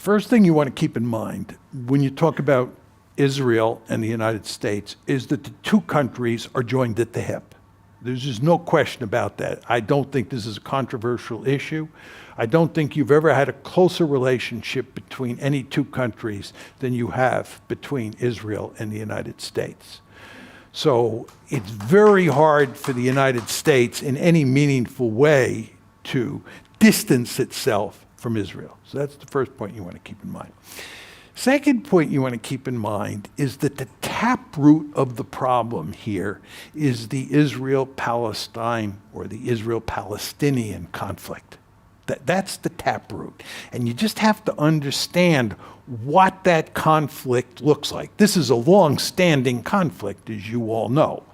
First thing you want to keep in mind when you talk about Israel and the United States is that the two countries are joined at the hip. There's just no question about that. I don't think this is a controversial issue. I don't think you've ever had a closer relationship between any two countries than you have between Israel and the United States. So it's very hard for the United States in any meaningful way to distance itself from Israel. So that's the first point you want to keep in mind. Second point you want to keep in mind is that the taproot of the problem here is the Israel-Palestine or the Israel-Palestinian conflict. That's the taproot. And you just have to understand what that conflict looks like. This is a long-standing conflict, as you all know.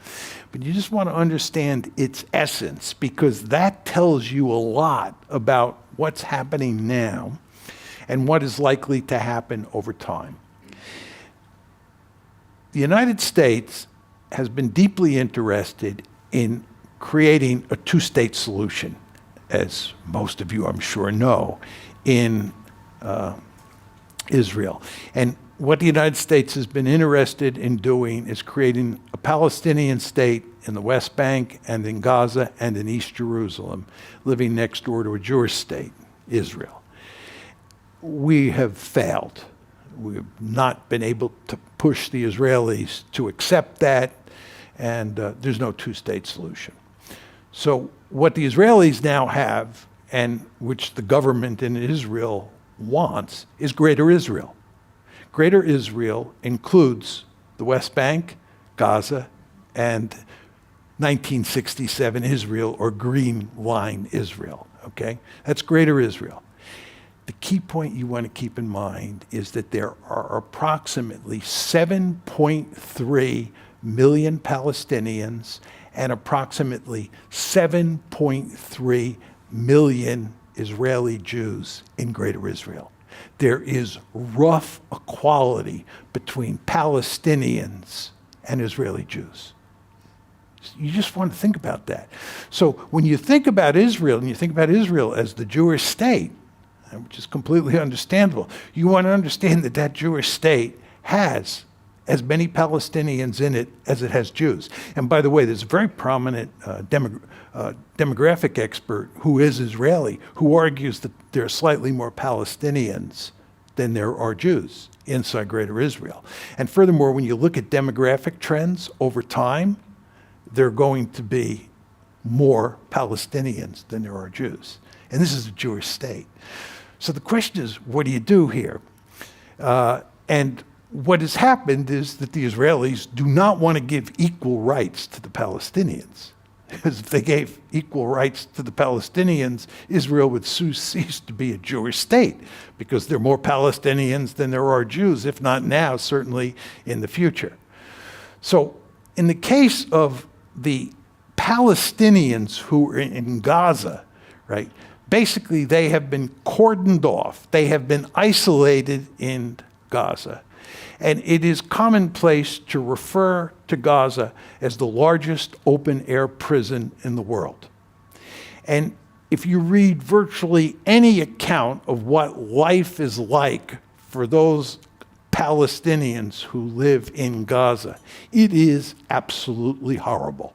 But you just want to understand its essence, because that tells you a lot about what's happening now and what is likely to happen over time. The United States has been deeply interested in creating a two-state solution, as most of you, I'm sure, know, in Israel. And what the United States has been interested in doing is creating a Palestinian state in the West Bank and in Gaza and in East Jerusalem, living next door to a Jewish state, Israel. We have failed. We have not been able to push the Israelis to accept that, and there's no two-state solution. So what the Israelis now have, and which the government in Israel wants, is Greater Israel. Greater Israel includes the West Bank, Gaza, and 1967 Israel, or Green Line Israel, okay? That's Greater Israel. The key point you want to keep in mind is that there are approximately 7.3 million Palestinians and approximately 7.3 million Israeli Jews in Greater Israel. There is rough equality between Palestinians and Israeli Jews. You just want to think about that. So when you think about Israel, and you think about Israel as the Jewish state, which is completely understandable, you want to understand that that Jewish state has as many Palestinians in it as it has Jews. And by the way, there's a very prominent demographic expert who is Israeli, who argues that there are slightly more Palestinians than there are Jews inside Greater Israel. And furthermore, when you look at demographic trends over time, there are going to be more Palestinians than there are Jews. And this is a Jewish state. So the question is, what do you do here? And what has happened is that the Israelis do not want to give equal rights to the Palestinians. Because if they gave equal rights to the Palestinians, Israel would cease to be a Jewish state, because there are more Palestinians than there are Jews, if not now, certainly in the future. So in the case of the Palestinians who are in Gaza, right, basically they have been cordoned off. They have been isolated in Gaza. And it is commonplace to refer to Gaza as the largest open-air prison in the world. And if you read virtually any account of what life is like for those Palestinians who live in Gaza, it is absolutely horrible.